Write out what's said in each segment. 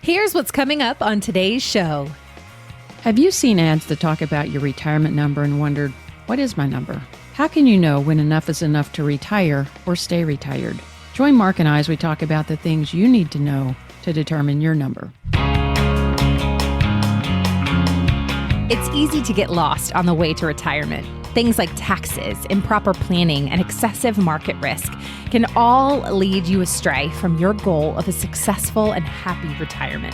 Here's what's coming up on today's show. Have you seen ads that talk about your retirement number and wondered, what is my number? How can you know when enough is enough to retire or stay retired? Join Mark and I as we talk about the things you need to know to determine your number. It's easy to get lost on the way to retirement. Things like taxes, improper planning, and excessive market risk can all lead you astray from your goal of a successful and happy retirement.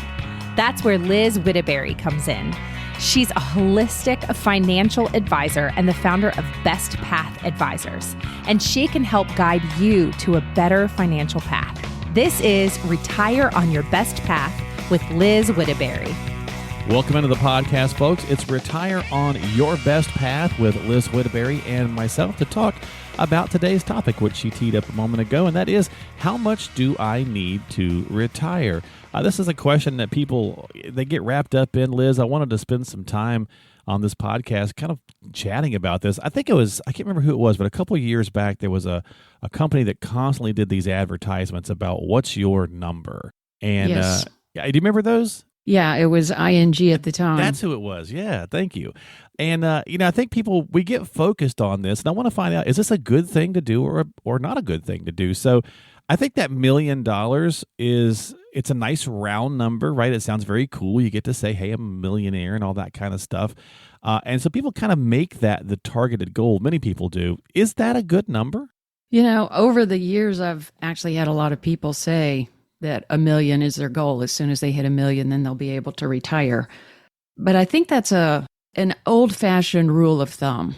That's where Liz Whittaberry comes in. She's a holistic financial advisor and the founder of Best Path Advisors, and she can help guide you to a better financial path. This is Retire on Your Best Path with Liz Whittaberry. Welcome into the podcast, folks. It's Retire on Your Best Path with Liz Whittaberry and myself to talk about today's topic, which she teed up a moment ago, and that is, how much do I need to retire? This is a question that people, they get wrapped up in, Liz. I wanted to spend some time on this podcast kind of chatting about this. I think it was, I can't remember who it was, but a couple of years back, there was a company that constantly did these advertisements about what's your number. And Yes. do you remember those? Yeah, it was ING at the time. That's who it was. Yeah, thank you. And, I think we get focused on this, and I want to find out, is this a good thing to do or not a good thing to do? So I think that $1 million it's a nice round number, right? It sounds very cool. You get to say, hey, I'm a millionaire and all that kind of stuff. And so people kind of make that the targeted goal. Many people do. Is that a good number? You know, over the years, I've actually had a lot of people say that $1 million is their goal. As soon as they hit $1 million, then they'll be able to retire. But I think that's an old-fashioned rule of thumb.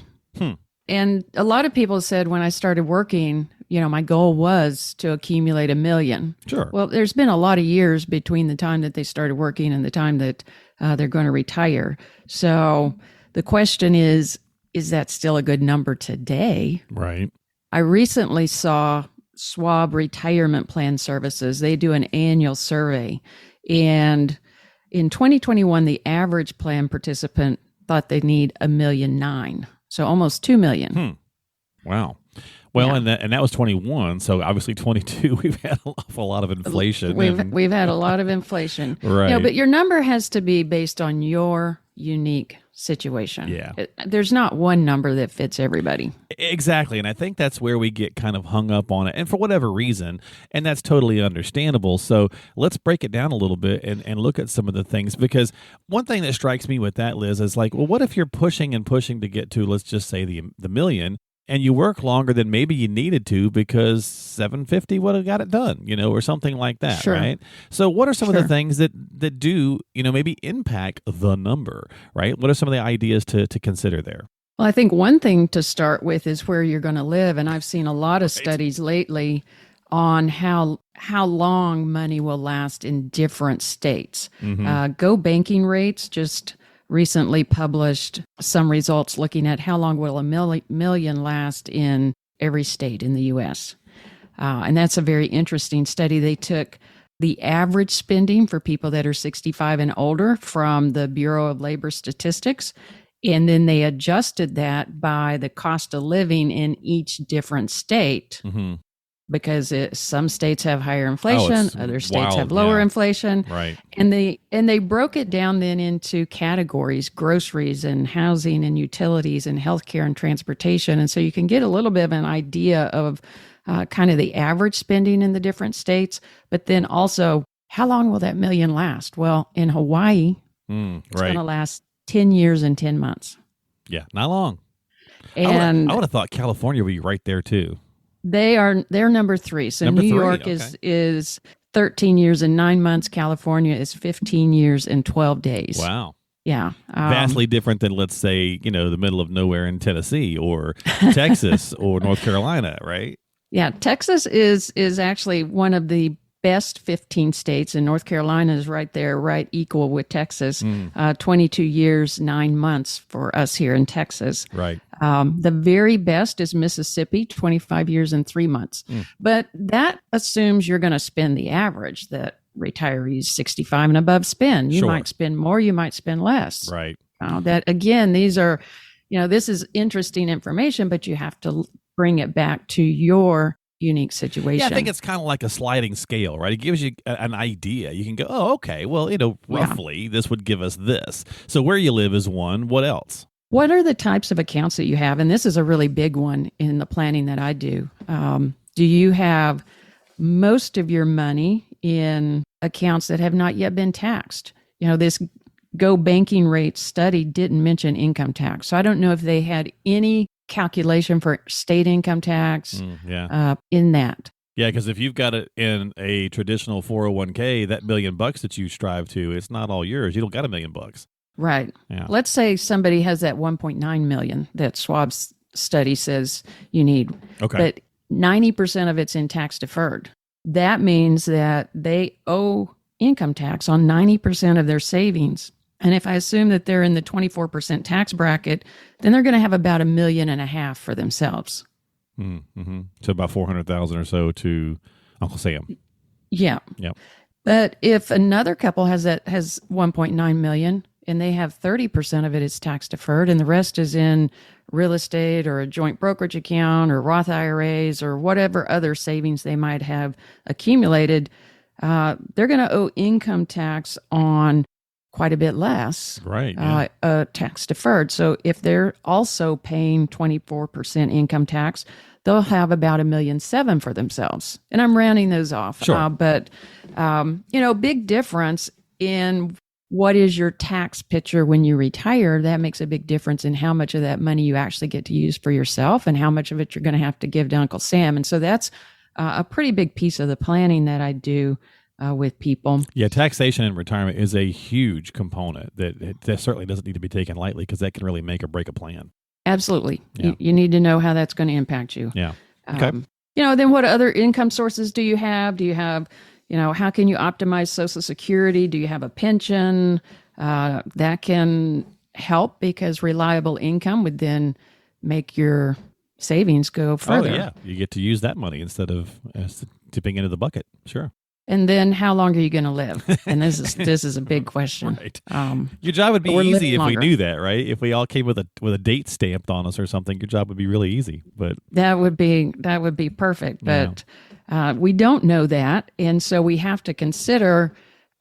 And a lot of people said when I started working, my goal was to accumulate $1 million. Sure. Well, there's been a lot of years between the time that they started working and the time that they're going to retire. So the question is that still a good number today? Right. I recently saw Schwab Retirement Plan Services. They do an annual survey. And in 2021, the average plan participant thought they need $1.9 million. So almost $2 million. Wow. Well, Yeah. and that was 21. So obviously 22, we've had an awful lot of inflation. We've had a lot of inflation. Right. But your number has to be based on your unique situation. Yeah. There's not one number that fits everybody. Exactly. And I think that's where we get kind of hung up on it. And for whatever reason, and that's totally understandable. So let's break it down a little bit and look at some of the things. Because one thing that strikes me with that, Liz, is like, well, what if you're pushing to get to, let's just say the million, and you work longer than maybe you needed to because 750 would have got it done, or something like that, Sure. right? So what are some of Sure. the things that do, maybe impact the number, right? What are some of the ideas to consider there? Well, I think one thing to start with is where you're going to live. And I've seen a lot of Right. studies lately on how long money will last in different states. Go Banking Rates just recently published some results looking at how long will $1 million last in every state in the U.S. And that's a very interesting study. They took the average spending for people that are 65 and older from the Bureau of Labor Statistics, and then they adjusted that by the cost of living in each different state. Because some states have higher inflation, it's other states wild, have lower yeah. inflation. Right. And they broke it down then into categories: groceries and housing and utilities and healthcare and transportation. And so you can get a little bit of an idea of kind of the average spending in the different states, but then also how long will that $1 million last? Well, in Hawaii, it's going to last 10 years and 10 months. Yeah, not long. And I would have thought California would be right there too. they're number 3. So Number New 3, York okay. is 13 years and 9 months. California is 15 years and 12 days. Wow. Yeah. Vastly different than, let's say, the middle of nowhere in Tennessee or Texas or North Carolina, right? Yeah. Texas is actually one of the best 15 states, and North Carolina is right there, right equal with Texas. 22 years, 9 months for us here in Texas. Right. The very best is Mississippi, 25 years and 3 months. But that assumes you're going to spend the average that retirees 65 and above spend. You Sure. might spend more, you might spend less. Right. That again, these are, this is interesting information, but you have to bring it back to your unique situation. Yeah, I think it's kind of like a sliding scale, right? It gives you an idea. You can go, oh, okay, well, roughly this would give us this. So where you live is one. What else? What are the types of accounts that you have? And this is a really big one in the planning that I do. Do you have most of your money in accounts that have not yet been taxed? This Go Banking Rates study didn't mention income tax. So I don't know if they had any calculation for state income tax in that. Yeah, because if you've got it in a traditional 401k, that $1 million that you strive to, it's not all yours. You don't got $1 million. Right. Yeah. Let's say somebody has that 1.9 million that Schwab's study says you need. Okay. But 90% of it's in tax deferred. That means that they owe income tax on 90% of their savings. And if I assume that they're in the 24% tax bracket, then they're going to have about $1.5 million for themselves. Mm-hmm. So about 400,000 or so to Uncle Sam. Yeah. Yep. But if another couple has 1.9 million and they have 30% of it is tax deferred and the rest is in real estate or a joint brokerage account or Roth IRAs or whatever other savings they might have accumulated, they're going to owe income tax on quite a bit less, right? Yeah. Tax deferred. So if they're also paying 24% income tax, they'll have about $1.7 million for themselves. And I'm rounding those off. Sure. But big difference in what is your tax picture when you retire. That makes a big difference in how much of that money you actually get to use for yourself and how much of it you're going to have to give to Uncle Sam. And so that's a pretty big piece of the planning that I do with people. Yeah, taxation in retirement is a huge component that certainly doesn't need to be taken lightly because that can really make or break a plan. Absolutely. Yeah. You need to know how that's going to impact you. Yeah. Okay. Then what other income sources do you have? Do you have, how can you optimize Social Security? Do you have a pension? That can help because reliable income would then make your savings go further. Oh, yeah. You get to use that money instead of tipping into the bucket. Sure. And then how long are you going to live? And this is a big question. Right. Your job would be easy if we knew that, right? If we all came with a date stamped on us or something, your job would be really easy. But that would be perfect. But we don't know that, and so we have to consider.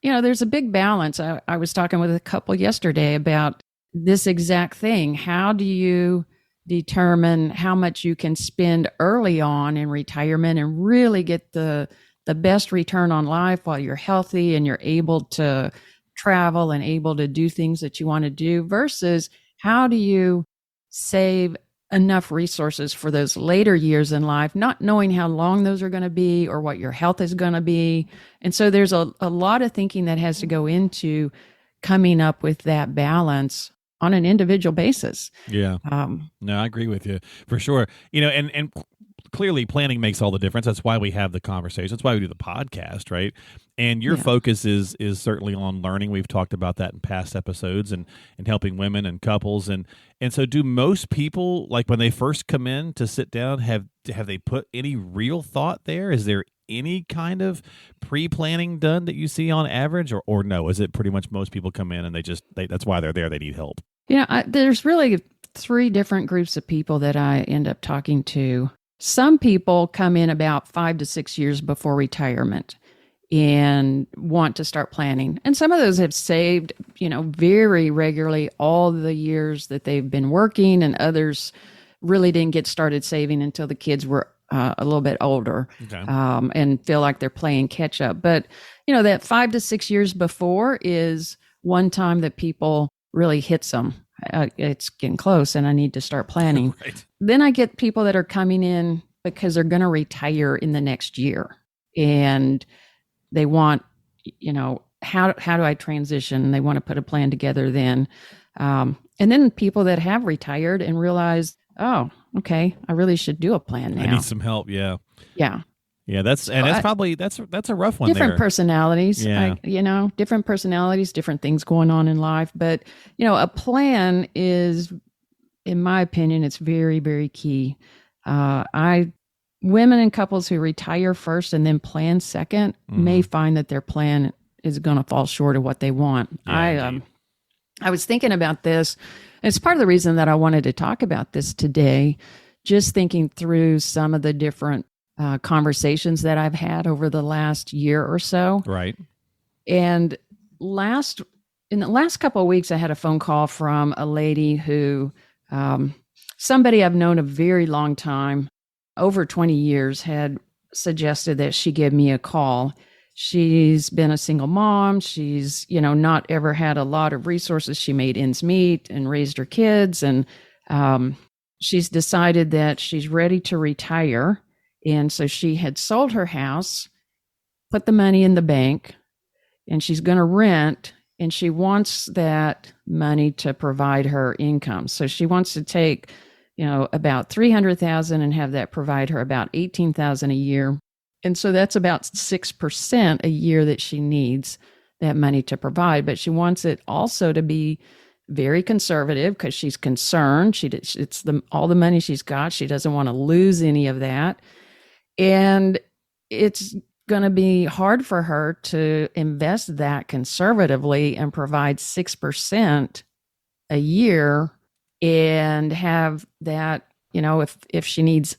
There's a big balance. I was talking with a couple yesterday about this exact thing. How do you determine how much you can spend early on in retirement and really get the best return on life while you're healthy and you're able to travel and able to do things that you want to do versus how do you save enough resources for those later years in life, not knowing how long those are going to be or what your health is going to be. And so there's a lot of thinking that has to go into coming up with that balance on an individual basis. Yeah. No, I agree with you for sure. And clearly planning makes all the difference. That's why we have the conversation. That's why we do the podcast, right? And your focus is certainly on learning. We've talked about that in past episodes and helping women and couples. And so do most people, like when they first come in to sit down, have they put any real thought there? Is there any kind of pre-planning done that you see on average or no? Is it pretty much most people come in and that's why they're there. They need help. There's really 3 different groups of people that I end up talking to. Some people come in about 5 to 6 years before retirement and want to start planning. And some of those have saved, very regularly all the years that they've been working, and others really didn't get started saving until the kids were a little bit older, and feel like they're playing catch up. But, that 5 to 6 years before is one time that people really hits them. It's getting close and I need to start planning. Right. Then I get people that are coming in because they're going to retire in the next year and they want, how do I transition? They want to put a plan together then. And then people that have retired and realize, oh, okay, I really should do a plan now. I need some help. Yeah. Yeah. Yeah, that's probably that's a rough one. Different there. personalities, yeah. Different personalities, different things going on in life. But a plan is, in my opinion, it's very, very key. Women and couples who retire first and then plan second may find that their plan is going to fall short of what they want. Yeah, I was thinking about this. And it's part of the reason that I wanted to talk about this today. Just thinking through some of the different conversations that I've had over the last year or so. Right. And in the last couple of weeks, I had a phone call from a lady who, somebody I've known a very long time, over 20 years, had suggested that she give me a call. She's been a single mom. She's, not ever had a lot of resources. She made ends meet and raised her kids. And she's decided that she's ready to retire. And so she had sold her house, put the money in the bank, and she's going to rent. And she wants that money to provide her income. So she wants to take, about $300,000 and have that provide her about $18,000 a year. And so that's about 6% a year that she needs that money to provide. But she wants it also to be very conservative because she's concerned. It's all the money she's got. She doesn't want to lose any of that. And it's going to be hard for her to invest that conservatively and provide 6% a year and have that, if she needs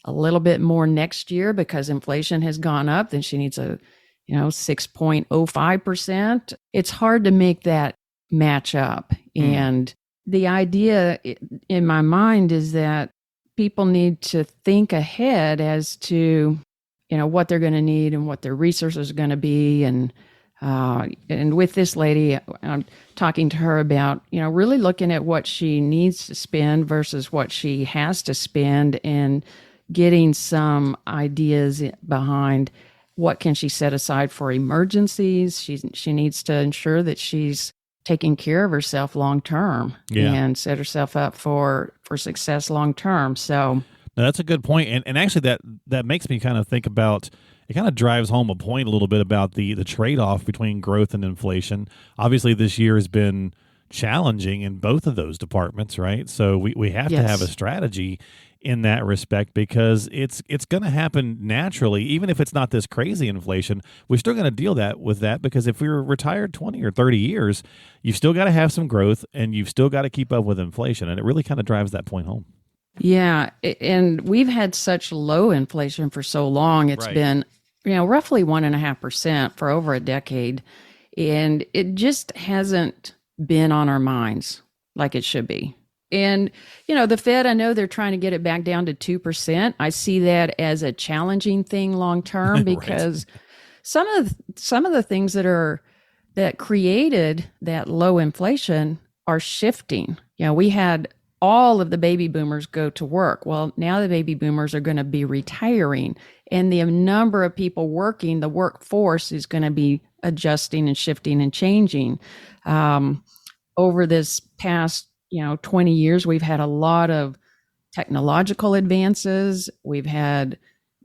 a little bit more next year because inflation has gone up, then she needs 6.05%. It's hard to make that match up. And the idea in my mind is that people need to think ahead as to, what they're going to need and what their resources are going to be. And with this lady, I'm talking to her about, really looking at what she needs to spend versus what she has to spend and getting some ideas behind what can she set aside for emergencies. She needs to ensure that she's taking care of herself long term and set herself up for success long term. So no, that's a good point. And actually that makes me kind of think about, it kind of drives home a point a little bit about the trade-off between growth and inflation. Obviously, this year has been challenging in both of those departments, right? So we have to have a strategy in that respect because it's going to happen naturally. Even if it's not this crazy inflation, we're still going to deal with that because if we were retired 20 or 30 years, you've still got to have some growth and you've still got to keep up with inflation. And it really kind of drives that point home. Yeah. And we've had such low inflation for so long. It's been, roughly 1.5% for over a decade. And it just hasn't been on our minds like it should be. And, the Fed, I know they're trying to get it back down to 2%. I see that as a challenging thing long term because some of the things that created that low inflation are shifting. We had all of the baby boomers go to work. Well, now the baby boomers are going to be retiring, and the number of people working, the workforce is going to be adjusting and shifting and changing. Over this past 20 years, we've had a lot of technological advances. We've had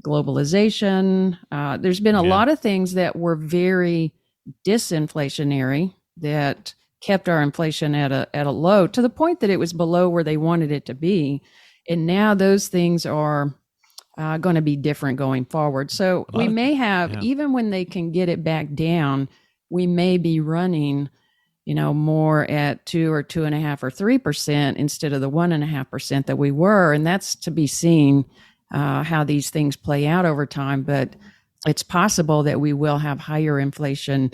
globalization. There's been a lot of things that were very disinflationary that kept our inflation at a low to the point that it was below where they wanted it to be. And now those things are going to be different going forward. So we may have, even when they can get it back down, we may be running more at 2 or 2.5 or 3% instead of the 1.5% that we were. And that's to be seen how these things play out over time. But it's possible that we will have higher inflation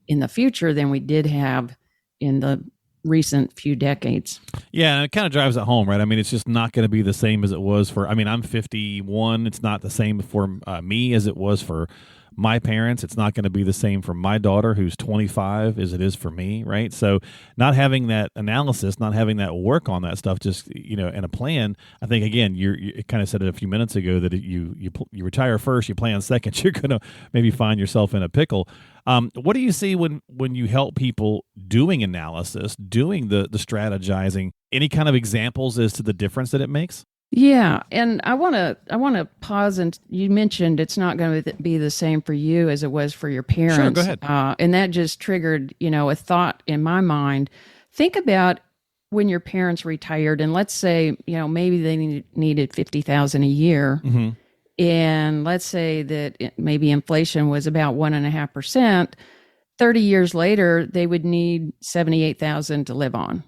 in the future than we did have in the recent few decades. Yeah, it kind of drives it home, right? I mean, it's just not going to be the same as it was I'm 51. It's not the same for me as it was for my parents. It's not going to be the same for my daughter, who's 25, as it is for me, right? So not having that analysis, not having that work on that stuff, just, and a plan, I think, again, you kind of said it a few minutes ago that you retire first, you plan second, you're going to maybe find yourself in a pickle. What do you see when you help people doing analysis, doing the strategizing? Any kind of examples as to the difference that it makes? Yeah, and I want to pause, and you mentioned it's not going to be the same for you as it was for your parents. Sure, go ahead. And that just triggered, a thought in my mind. Think about when your parents retired, and let's say, maybe they needed $50,000 a year, and let's say that maybe inflation was about 1.5%. 30 years later, they would need $78,000 to live on.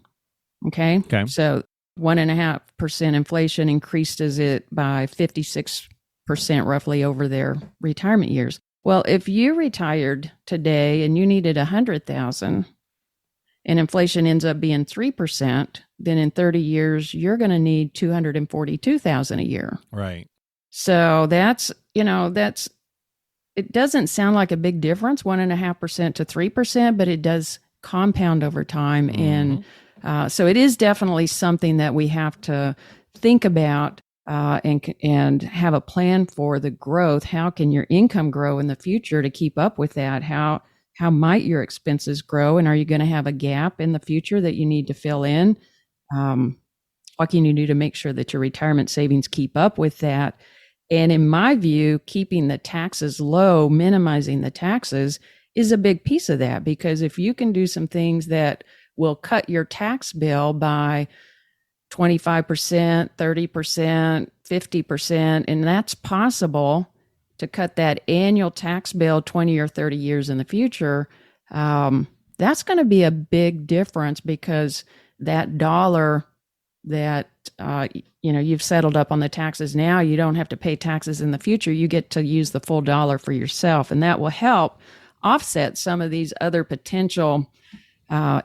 Okay. So 1.5% inflation increased it by 56%. roughly over their retirement years. Well, if you retired today and you needed 100,000 and inflation ends up being 3%, then in 30 years you're going to need 242,000 a year. Right. So that's it doesn't sound like a big difference, 1.5% to 3%, but it does compound over time. And so it is definitely something that we have to think about and have a plan for the growth. How can your income grow in the future to keep up with that? How might your expenses grow? And are you going to have a gap in the future that you need to fill in? What can you do to make sure that your retirement savings keep up with that? And in my view, keeping the taxes low, minimizing the taxes is a big piece of that, because if you can do some things that will cut your tax bill by 25%, 30%, 50%, and that's possible to cut that annual tax bill 20 or 30 years in the future, that's going to be a big difference, because that dollar that you've settled up on the taxes now, you don't have to pay taxes in the future. You get to use the full dollar for yourself, and that will help offset some of these other potential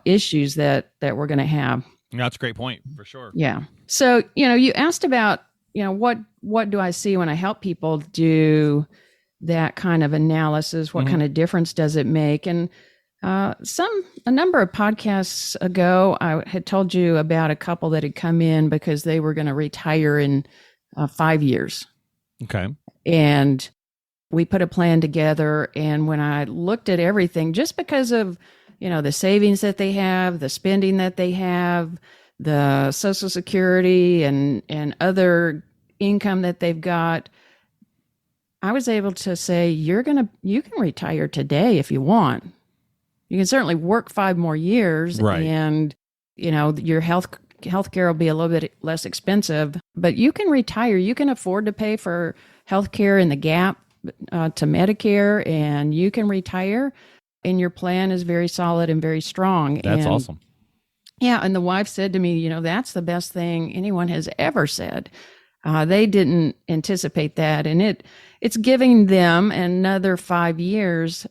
issues that we're going to have. That's a great point, for sure. Yeah. So, you asked about, what do I see when I help people do that kind of analysis? What kind of difference does it make? And a number of podcasts ago, I had told you about a couple that had come in because they were going to retire in 5 years. Okay. And we put a plan together. And when I looked at everything, just because of, the savings that they have, the spending that they have, the Social Security and other income that they've got, I was able to say, you can retire today if you want. You can certainly work 5 more years, right, and your healthcare will be a little bit less expensive, but you can retire. You can afford to pay for healthcare in the gap to Medicare, and you can retire, and your plan is very solid and very strong. That's awesome. Yeah, and the wife said to me, that's the best thing anyone has ever said. They didn't anticipate that, and it's giving them another 5 years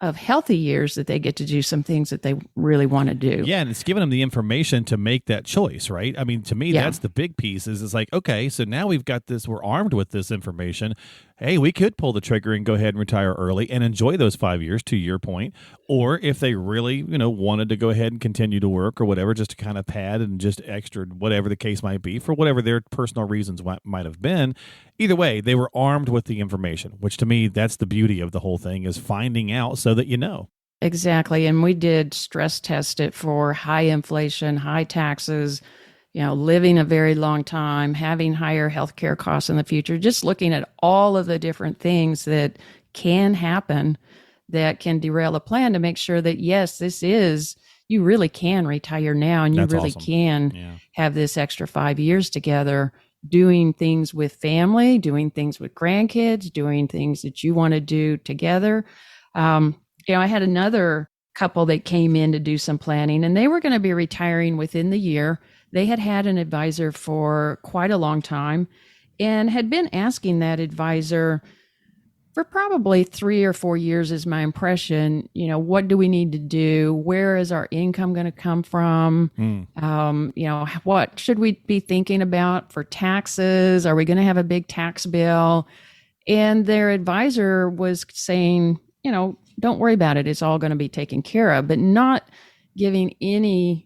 of healthy years that they get to do some things that they really want to do. Yeah, and it's giving them the information to make that choice, right? I mean, to me, that's the big piece is it's like, okay, so now we've got this, we're armed with this information. Hey, we could pull the trigger and go ahead and retire early and enjoy those 5 years, to your point. Or if they really, wanted to go ahead and continue to work or whatever, just to kind of pad and just extra, whatever the case might be, for whatever their personal reasons might have been. Either way, they were armed with the information, which to me, that's the beauty of the whole thing, is finding out so that you know. Exactly. And we did stress test it for high inflation, high taxes, living a very long time, having higher healthcare costs in the future, just looking at all of the different things that can happen that can derail a plan to make sure that, yes, you really can retire now, and you That's really awesome. Can have this extra 5 years together, doing things with family, doing things with grandkids, doing things that you want to do together. I had another couple that came in to do some planning, and they were going to be retiring within the year. They had had an advisor for quite a long time and had been asking that advisor for probably 3 or 4 years, is my impression. What do we need to do? Where is our income going to come from? What should we be thinking about for taxes? Are we going to have a big tax bill? And their advisor was saying, don't worry about it. It's all going to be taken care of, but not giving any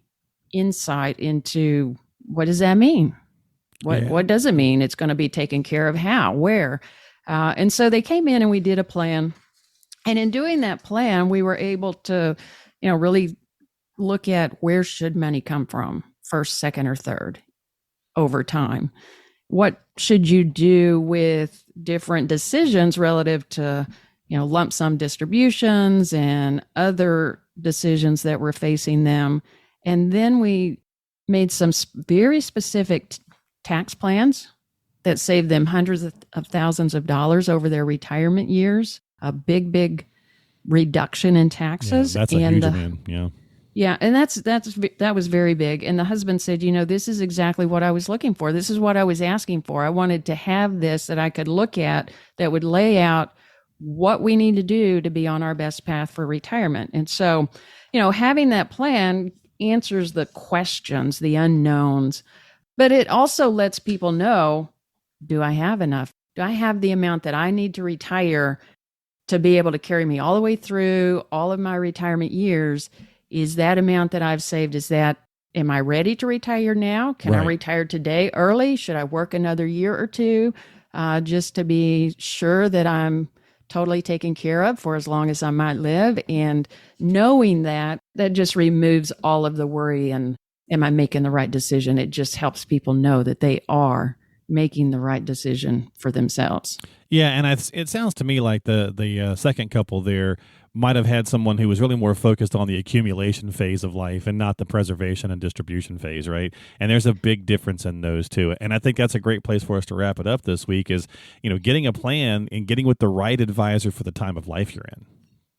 insight into what does that mean? What does it mean? It's going to be taken care of? How? Where? And so they came in and we did a plan. And in doing that plan, we were able to, really look at where should money come from, first, second, or third over time. What should you do with different decisions relative to, lump sum distributions and other decisions that were facing them. And then we made some very specific tax plans that saved them hundreds of thousands of dollars over their retirement years, a big reduction in taxes. Yeah, that's a huge win. Yeah. Yeah, and that was very big. And the husband said, this is exactly what I was looking for. This is what I was asking for. I wanted to have this that I could look at that would lay out what we need to do to be on our best path for retirement. And so, having that plan answers the questions, the unknowns, but it also lets people know, do I have enough? Do I have the amount that I need to retire to be able to carry me all the way through all of my retirement years? Is that amount that I've saved, am I ready to retire now? Can I retire today early? Should I work another year or two just to be sure that I'm totally taken care of for as long as I might live? And knowing that just removes all of the worry and am I making the right decision? It just helps people know that they are making the right decision for themselves. Yeah, and it sounds to me like the second couple there might have had someone who was really more focused on the accumulation phase of life and not the preservation and distribution phase, right? And there's a big difference in those two. And I think that's a great place for us to wrap it up this week is, getting a plan and getting with the right advisor for the time of life you're in.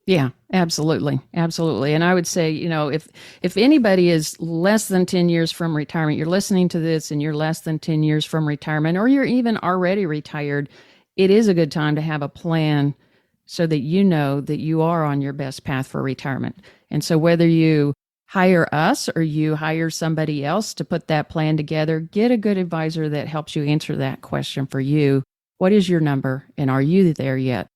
Yeah, absolutely. Absolutely. And I would say, if anybody is less than 10 years from retirement, you're listening to this and you're less than 10 years from retirement, or you're even already retired, it is a good time to have a plan so that you know that you are on your best path for retirement. And so whether you hire us or you hire somebody else to put that plan together, get a good advisor that helps you answer that question for you. What is your number? And are you there yet?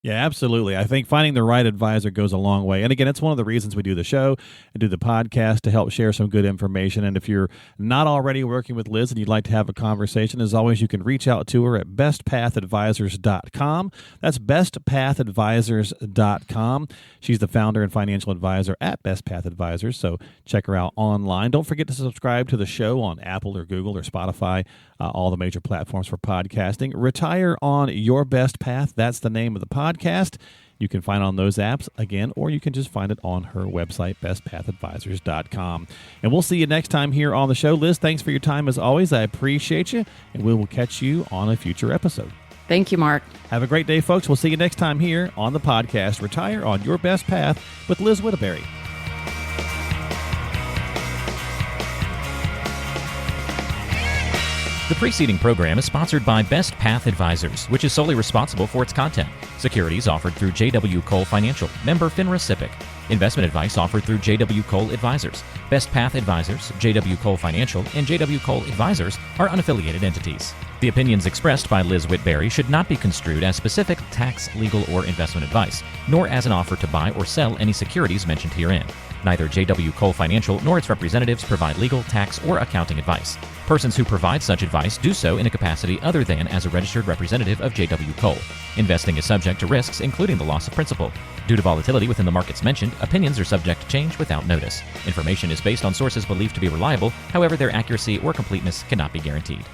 Yeah, absolutely. I think finding the right advisor goes a long way. And again, it's one of the reasons we do the show and do the podcast to help share some good information. And if you're not already working with Liz and you'd like to have a conversation, as always, you can reach out to her at bestpathadvisors.com. That's bestpathadvisors.com. She's the founder and financial advisor at Best Path Advisors. So check her out online. Don't forget to subscribe to the show on Apple or Google or Spotify, all the major platforms for podcasting. Retire on Your Best Path. That's the name of the podcast. You can find it on those apps again, or you can just find it on her website, bestpathadvisors.com. And we'll see you next time here on the show. Liz, thanks for your time as always. I appreciate you, and we will catch you on a future episode. Thank you, Mark. Have a great day, folks. We'll see you next time here on the podcast, Retire on Your Best Path with Liz Whittaberry. The preceding program is sponsored by Best Path Advisors, which is solely responsible for its content. Securities offered through J.W. Cole Financial, member FINRA SIPC. Investment advice offered through J.W. Cole Advisors. Best Path Advisors, J.W. Cole Financial, and J.W. Cole Advisors are unaffiliated entities. The opinions expressed by Liz Whittaberry should not be construed as specific tax, legal, or investment advice, nor as an offer to buy or sell any securities mentioned herein. Neither J.W. Cole Financial nor its representatives provide legal, tax, or accounting advice. Persons who provide such advice do so in a capacity other than as a registered representative of J.W. Cole. Investing is subject to risks, including the loss of principal. Due to volatility within the markets mentioned, opinions are subject to change without notice. Information is based on sources believed to be reliable, however, their accuracy or completeness cannot be guaranteed.